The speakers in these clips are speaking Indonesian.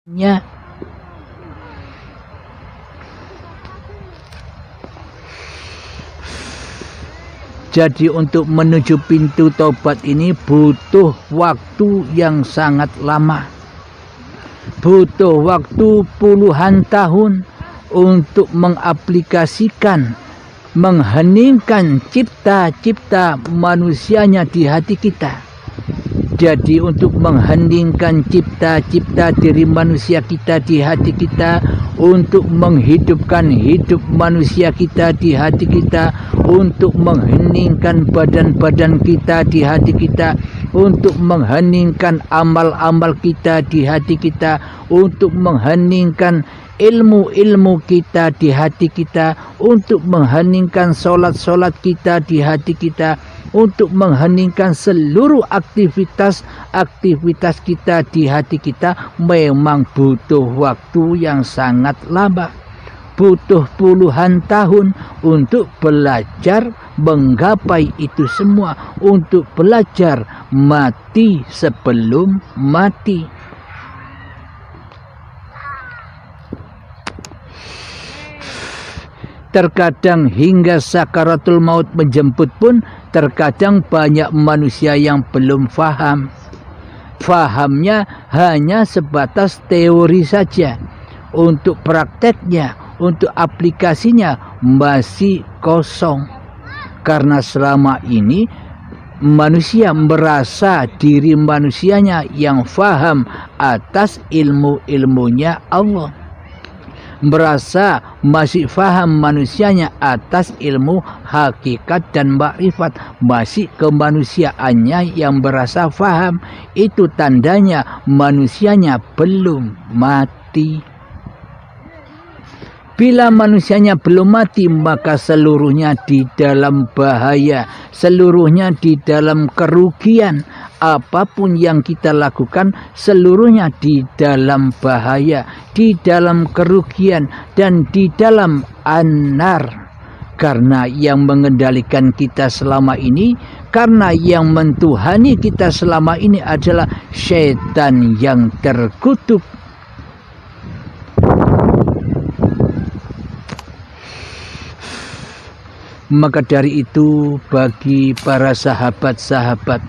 nya. Jadi untuk menuju pintu taubat ini butuh waktu yang sangat lama. Butuh waktu puluhan tahun untuk mengaplikasikan, mengheningkan cipta-cipta manusianya di hati kita. Jadi untuk mengheningkan cipta-cipta diri manusia kita di hati kita, untuk menghidupkan hidup manusia kita di hati kita, untuk mengheningkan badan-badan kita di hati kita, untuk mengheningkan amal-amal kita di hati kita, untuk mengheningkan ilmu-ilmu kita di hati kita, untuk mengheningkan solat-solat kita di hati kita, untuk mengheningkan seluruh aktivitas kita di hati kita, memang butuh waktu yang sangat lama. Butuh puluhan tahun untuk belajar menggapai itu semua, untuk belajar mati sebelum mati. Terkadang hingga sakaratul maut menjemput pun terkadang banyak manusia yang belum faham. Fahamnya hanya sebatas teori saja. Untuk prakteknya, untuk aplikasinya masih kosong. Karena selama ini manusia merasa diri manusianya yang faham atas ilmu-ilmunya Allah. Merasa masih faham manusianya atas ilmu hakikat dan makrifat, masih kemanusiaannya yang merasa faham. Itu tandanya manusianya belum mati. Bila manusianya belum mati, maka seluruhnya di dalam bahaya, seluruhnya di dalam kerugian. Apapun yang kita lakukan, seluruhnya di dalam bahaya, di dalam kerugian, dan di dalam anar. Karena yang mengendalikan kita selama ini, karena yang mentuhani kita selama ini adalah setan yang terkutuk. Maka dari itu, bagi para sahabat-sahabat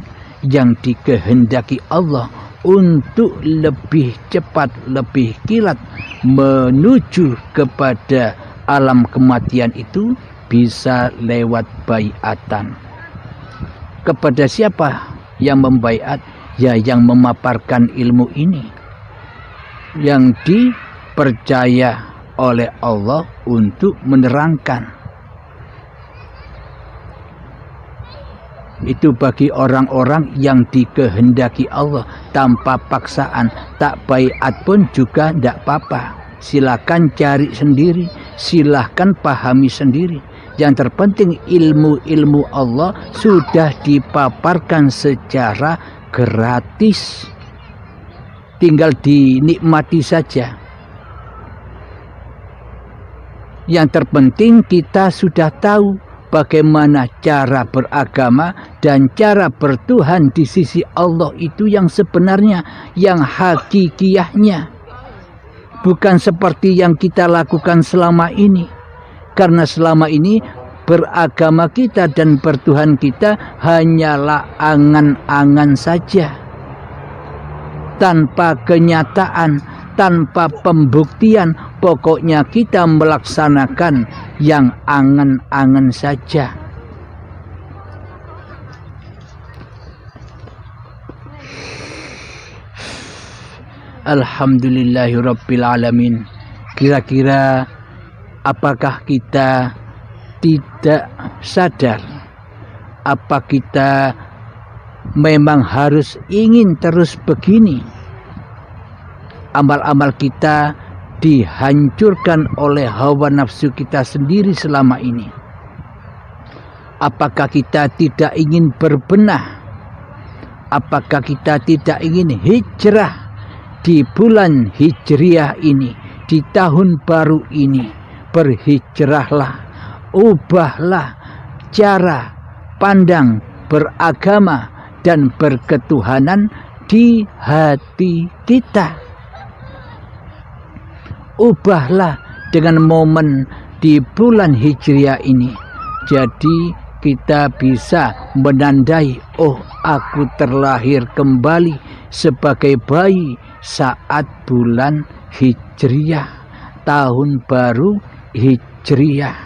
yang dikehendaki Allah untuk lebih cepat, lebih kilat menuju kepada alam kematian itu, bisa lewat baiatan. Kepada siapa yang membaiat? Ya, yang memaparkan ilmu ini, yang dipercaya oleh Allah untuk menerangkan. Itu bagi orang-orang yang dikehendaki Allah tanpa paksaan. Tak baiat pun juga tidak apa-apa. Silakan cari sendiri, silahkan pahami sendiri. Yang terpenting ilmu-ilmu Allah sudah dipaparkan secara gratis. Tinggal dinikmati saja. Yang terpenting kita sudah tahu bagaimana cara beragama dan cara bertuhan di sisi Allah itu yang sebenarnya, yang hakikiyahnya. Bukan seperti yang kita lakukan selama ini. Karena selama ini beragama kita dan bertuhan kita hanyalah angan-angan saja. Tanpa kenyataan, tanpa pembuktian, pokoknya kita melaksanakan yang angan-angan saja. Alhamdulillahirabbil alamin. Kira-kira apakah kita tidak sadar? Apa kita memang harus ingin terus begini? Amal-amal kita dihancurkan oleh hawa nafsu kita sendiri selama ini. Apakah kita tidak ingin berbenah? Apakah kita tidak ingin hijrah di bulan hijriah ini, di tahun baru ini? Berhijrahlah, ubahlah cara pandang beragama dan berketuhanan di hati kita. ubahlah dengan momen di bulan Hijriah ini. Jadi kita bisa menandai, oh aku terlahir kembali sebagai bayi saat bulan Hijriah, tahun baru Hijriah.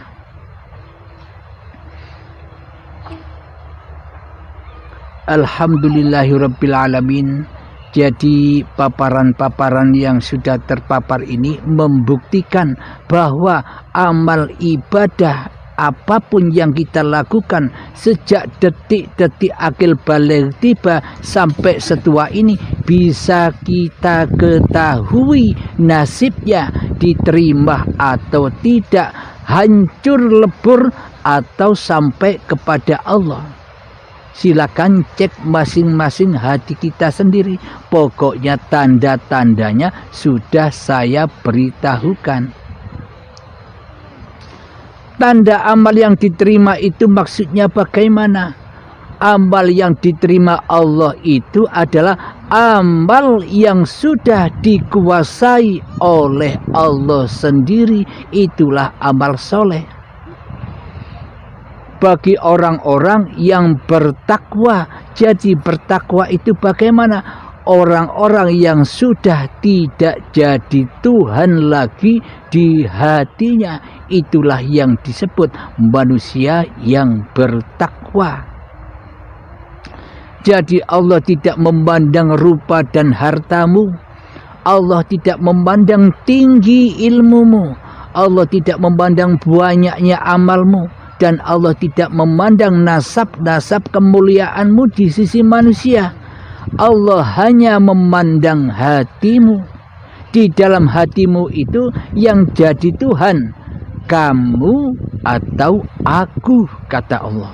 Alhamdulillahirabbil alamin. Jadi paparan-paparan yang sudah terpapar ini membuktikan bahwa amal ibadah apapun yang kita lakukan sejak detik-detik akil baligh tiba sampai setua ini bisa kita ketahui nasibnya diterima atau tidak, hancur lebur atau sampai kepada Allah. Silakan cek masing-masing hati kita sendiri. Pokoknya tanda-tandanya sudah saya beritahukan. Tanda amal yang diterima itu maksudnya bagaimana? Amal yang diterima Allah itu adalah amal yang sudah dikuasai oleh Allah sendiri. Itulah amal soleh. Bagi orang-orang yang bertakwa. Jadi bertakwa itu bagaimana? Orang-orang yang sudah tidak jadi Tuhan lagi di hatinya. Itulah yang disebut manusia yang bertakwa. Jadi Allah tidak memandang rupa dan hartamu. Allah tidak memandang tinggi ilmumu. Allah tidak memandang banyaknya amalmu. Dan Allah tidak memandang nasab-nasab kemuliaanmu di sisi manusia. Allah hanya memandang hatimu. Di dalam hatimu itu yang jadi Tuhan, kamu atau aku, kata Allah.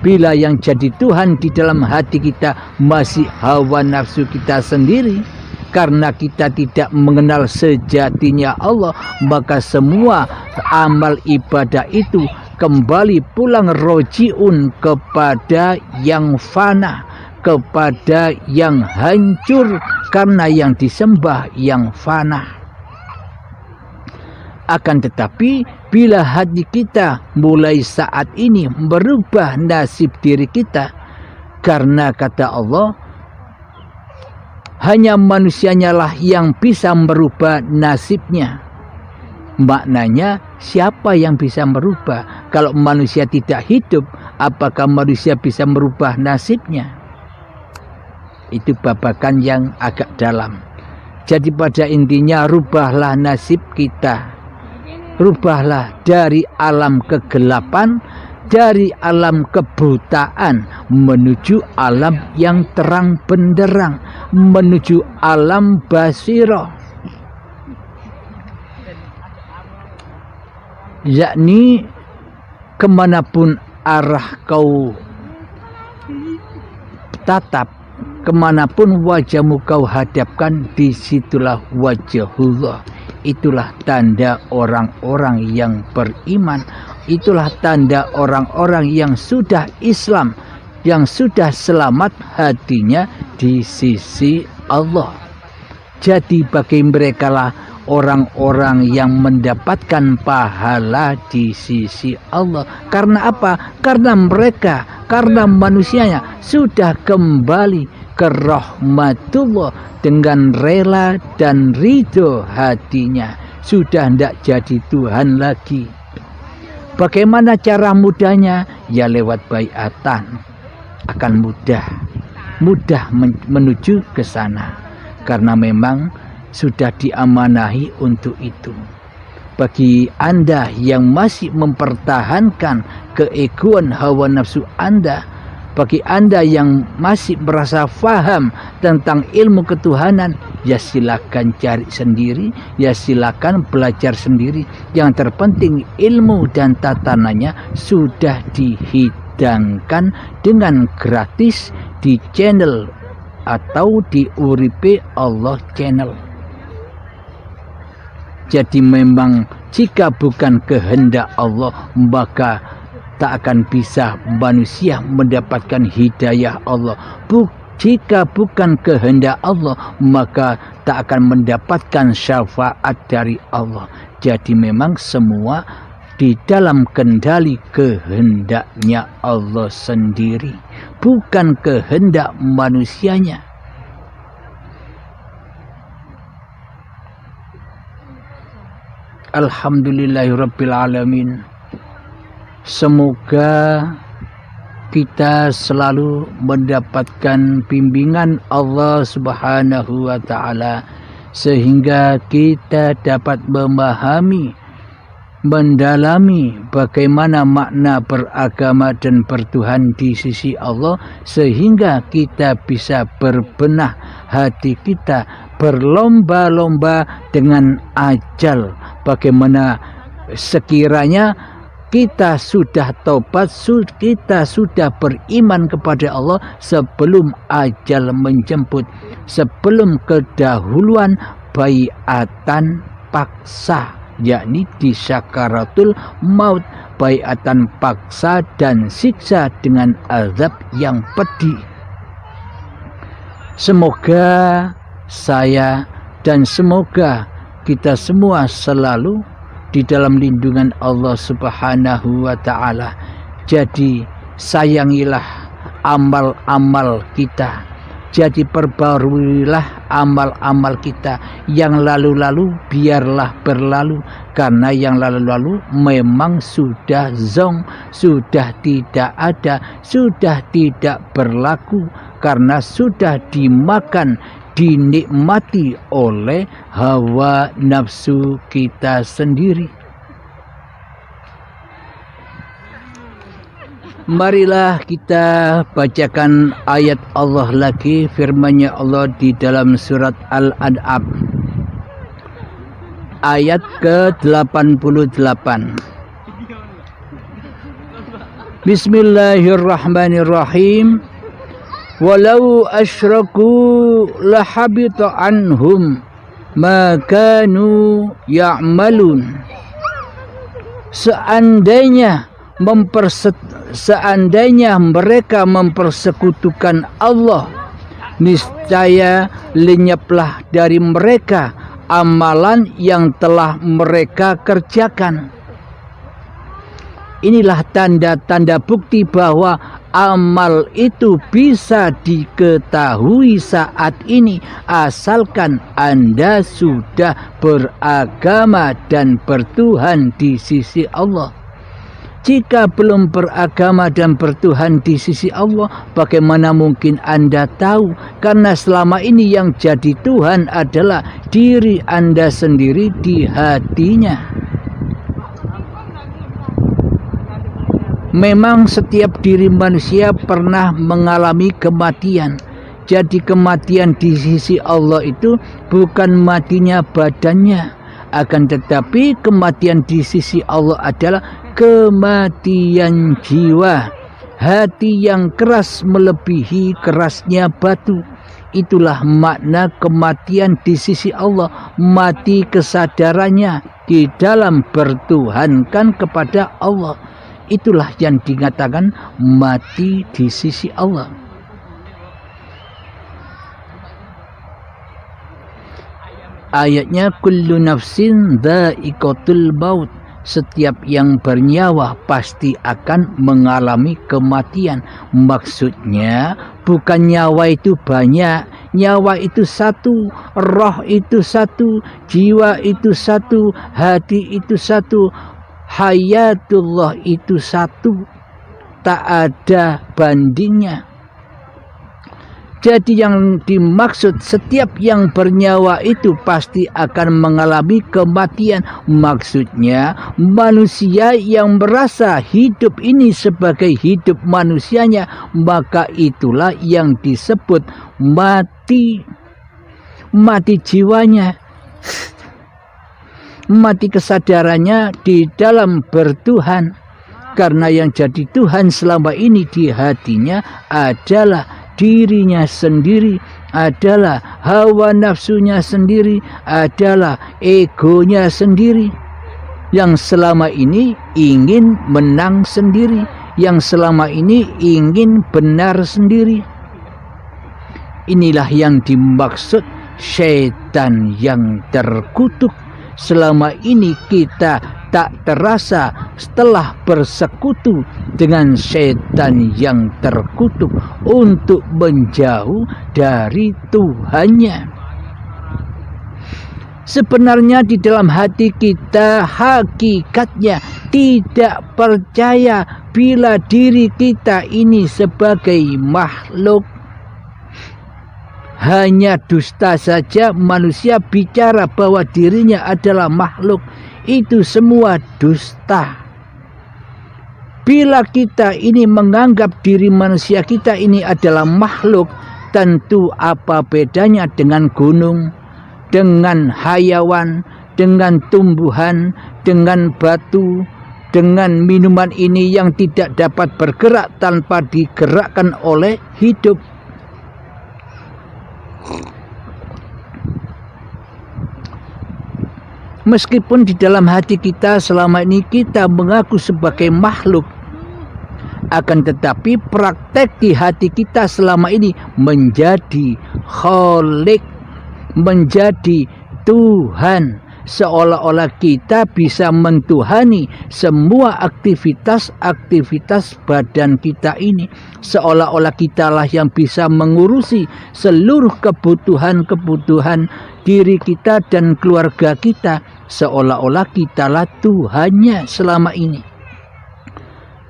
Bila yang jadi Tuhan di dalam hati kita masih hawa nafsu kita sendiri, karena kita tidak mengenal sejatinya Allah, maka semua amal ibadah itu kembali pulang rojiun kepada yang fana, kepada yang hancur, karena yang disembah yang fana. Akan tetapi bila hati kita mulai saat ini merubah nasib diri kita, karena kata Allah, hanya manusianya lah yang bisa merubah nasibnya. Maknanya siapa yang bisa merubah? Kalau manusia tidak hidup, apakah manusia bisa merubah nasibnya? Itu babakan yang agak dalam. Jadi pada intinya rubahlah nasib kita. Rubahlah dari alam kegelapan, dari alam kebutaan menuju alam yang terang benderang, menuju alam basirah. Yakni kemanapun arah kau tatap, kemanapun wajahmu kau hadapkan, disitulah wajahullah. Itulah tanda orang-orang yang beriman. Itulah tanda orang-orang yang sudah Islam, yang sudah selamat hatinya di sisi Allah. Jadi bagi mereka lah orang-orang yang mendapatkan pahala di sisi Allah. Karena apa? Karena mereka, karena manusianya sudah kembali ke rahmatullah dengan rela dan ridho hatinya. Sudah tidak jadi Tuhan lagi. Bagaimana cara mudahnya? Ya lewat baiatan. Akan mudah menuju ke sana. Karena memang sudah diamanahi untuk itu. Bagi Anda yang masih mempertahankan keegoan hawa nafsu Anda, bagi Anda yang masih merasa faham tentang ilmu ketuhanan, ya silakan cari sendiri, ya silakan belajar sendiri. Yang terpenting ilmu dan tatanannya sudah dihidangkan dengan gratis di channel atau di Uripe Allah channel. Jadi memang jika bukan kehendak Allah, maka tak akan bisa manusia mendapatkan hidayah Allah. Jika bukan kehendak Allah, maka tak akan mendapatkan syafaat dari Allah. Jadi memang semua di dalam kendali kehendaknya Allah sendiri, bukan kehendak manusianya. Alhamdulillahirabbil alamin. Semoga kita selalu mendapatkan bimbingan Allah Subhanahu wa taala sehingga kita dapat memahami, mendalami bagaimana makna beragama dan bertuhan di sisi Allah, sehingga kita bisa berbenah hati kita, berlomba-lomba dengan ajal. Bagaimana sekiranya kita sudah taubat, kita sudah beriman kepada Allah sebelum ajal menjemput, sebelum kedahuluan baiatan paksa, yakni di syakaratul maut, baiatan paksa dan siksa dengan azab yang pedih. Semoga saya dan semoga kita semua selalu di dalam lindungan Allah Subhanahu wa taala. Jadi sayangilah amal-amal kita. Jadi perbaruilah amal-amal kita. Yang lalu-lalu biarlah berlalu, karena yang lalu-lalu memang sudah zong, sudah tidak ada, sudah tidak berlaku, karena sudah dimakan, dinikmati oleh hawa nafsu kita sendiri. Marilah kita bacakan ayat Allah lagi, firman-Nya Allah di dalam surat Al-An'am ayat ke-88. Bismillahirrahmanirrahim. Walau asyraku lahabita anhum ma kanu ya'malun. Seandainya mereka mempersekutukan Allah, niscaya lenyaplah dari mereka amalan yang telah mereka kerjakan. Inilah tanda-tanda bukti bahwa amal itu bisa diketahui saat ini, asalkan Anda sudah beragama dan bertuhan di sisi Allah. Jika belum beragama dan bertuhan di sisi Allah, bagaimana mungkin Anda tahu? Karena selama ini yang jadi Tuhan adalah diri Anda sendiri di hatinya. Memang setiap diri manusia pernah mengalami kematian. Jadi kematian di sisi Allah itu bukan matinya badannya, akan tetapi kematian di sisi Allah adalah kematian jiwa, hati yang keras melebihi kerasnya batu. Itulah makna kematian di sisi Allah, mati kesadarannya di dalam bertuhankan kepada Allah. Itulah yang dikatakan mati di sisi Allah. Ayatnya kullu nafsin dha'iqatul maut. Setiap yang bernyawa pasti akan mengalami kematian. Maksudnya bukan nyawa itu banyak, nyawa itu satu, roh itu satu, jiwa itu satu, hati itu satu, hayatullah itu satu, tak ada bandingnya. Jadi yang dimaksud setiap yang bernyawa itu pasti akan mengalami kematian. Maksudnya manusia yang merasa hidup ini sebagai hidup manusianya, maka itulah yang disebut mati. Mati jiwanya, mati kesadarannya di dalam bertuhan. Karena yang jadi Tuhan selama ini di hatinya adalah dirinya sendiri, adalah hawa nafsunya sendiri, adalah egonya sendiri, yang selama ini ingin menang sendiri, yang selama ini ingin benar sendiri. Inilah yang dimaksud syaitan yang terkutuk. Selama ini kita tak terasa setelah bersekutu dengan syaitan yang terkutuk untuk menjauh dari Tuhannya. Sebenarnya di dalam hati kita hakikatnya tidak percaya bila diri kita ini sebagai makhluk. Hanya dusta saja manusia bicara bahwa dirinya adalah makhluk. Itu semua dusta. Bila kita ini menganggap diri manusia kita ini adalah makhluk, tentu apa bedanya dengan gunung, dengan hayawan, dengan tumbuhan, dengan batu, dengan minuman ini yang tidak dapat bergerak tanpa digerakkan oleh hidup. Meskipun di dalam hati kita selama ini kita mengaku sebagai makhluk, akan tetapi praktek di hati kita selama ini menjadi Khalik, menjadi Tuhan. Seolah-olah kita bisa mentuhani semua aktivitas-aktivitas badan kita ini. Seolah-olah kitalah yang bisa mengurusi seluruh kebutuhan-kebutuhan diri kita dan keluarga kita. Seolah-olah kitalah Tuhannya selama ini.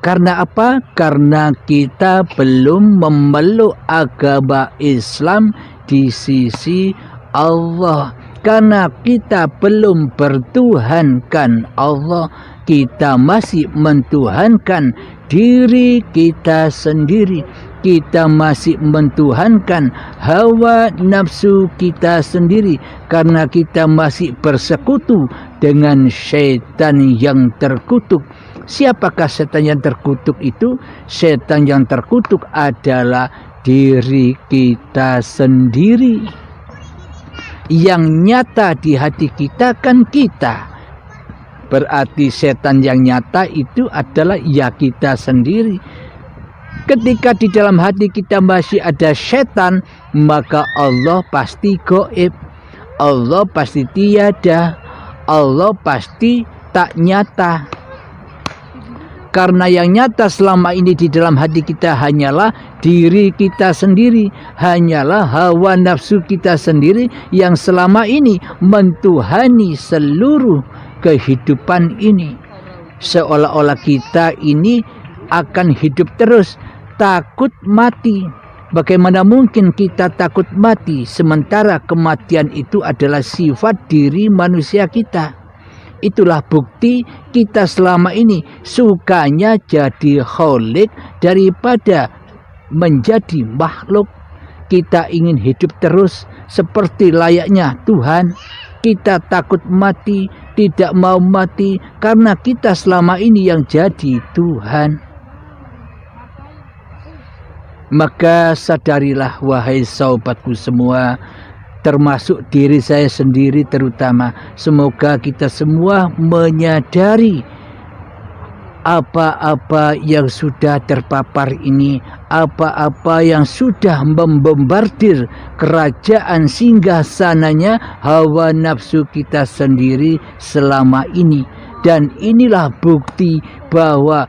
Karena apa? Karena kita belum memeluk agama Islam di sisi Allah. Karena kita belum bertuhankan Allah, kita masih mentuhankan diri kita sendiri. Kita masih mentuhankan hawa nafsu kita sendiri. Karena kita masih bersekutu dengan syaitan yang terkutuk. Siapakah setan yang terkutuk itu? Setan yang terkutuk adalah diri kita sendiri. Yang nyata di hati kita kan kita. Berarti setan yang nyata itu adalah ya kita sendiri. Ketika di dalam hati kita masih ada setan, maka Allah pasti gaib, Allah pasti tiada, Allah pasti tak nyata. Karena yang nyata selama ini di dalam hati kita hanyalah diri kita sendiri, hanyalah hawa nafsu kita sendiri yang selama ini mentuhani seluruh kehidupan ini. Seolah-olah kita ini akan hidup terus, takut mati. Bagaimana mungkin kita takut mati sementara kematian itu adalah sifat diri manusia kita? Itulah bukti kita selama ini sukanya jadi Khalik daripada menjadi makhluk. Kita ingin hidup terus seperti layaknya Tuhan. Kita takut mati, tidak mau mati karena kita selama ini yang jadi Tuhan. Maka sadarilah wahai sahabatku semua, termasuk diri saya sendiri terutama. Semoga kita semua menyadari apa-apa yang sudah terpapar ini, apa-apa yang sudah membombardir kerajaan singgasananya hawa nafsu kita sendiri selama ini. Dan inilah bukti bahwa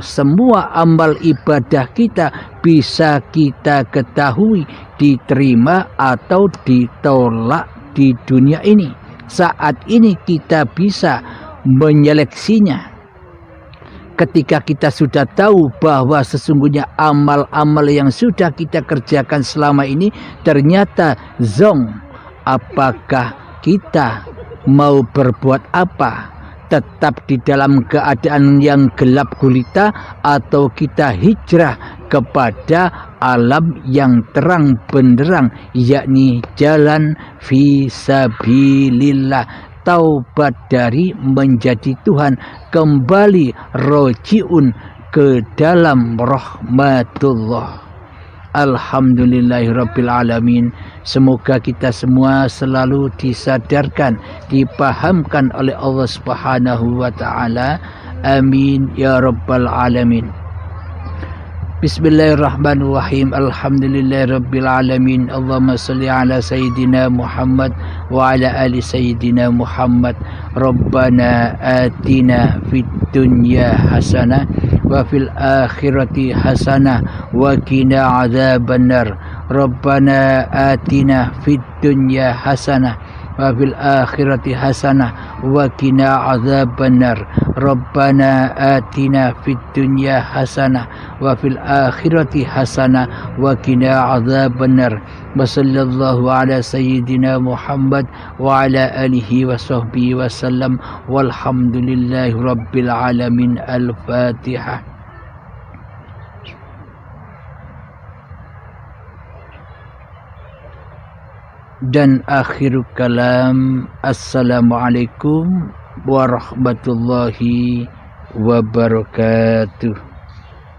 semua amal ibadah kita bisa kita ketahui diterima atau ditolak di dunia ini. Saat ini kita bisa menyeleksinya. Ketika kita sudah tahu bahwa sesungguhnya amal-amal yang sudah kita kerjakan selama ini ternyata zong, apakah kita mau berbuat apa? Tetap di dalam keadaan yang gelap gulita atau kita hijrah kepada alam yang terang benderang, yakni jalan fisabilillah, taubat dari menjadi Tuhan, kembali rojiun ke dalam rahmatullah. Alhamdulillahirabbil alamin. Semoga kita semua selalu disadarkan, dipahamkan oleh Allah Subhanahu wa taala. Amin ya rabbal alamin. Bismillahirrahmanirrahim. Alhamdulillahirabbil alamin. Allahumma shalli ala sayyidina Muhammad wa ala ali sayyidina Muhammad. Rabbana atina fid dunya hasanah wa fil akhirati hasanah wa qina adzabannar. Rabbana atina fid dunya hasanah wa fil akhirati hasanah wa qina adzabannar. Rabbana atina fid dunya hasanah wa fil akhirati hasanah wa qina adzabannar. Wa sallallahu ala sayyidina Muhammad wa ala alihi wa sahbihi wa sallam walhamdulillahi rabbil alamin. Al-Fatihah. Dan akhir kalam, assalamualaikum warahmatullahi wabarakatuh.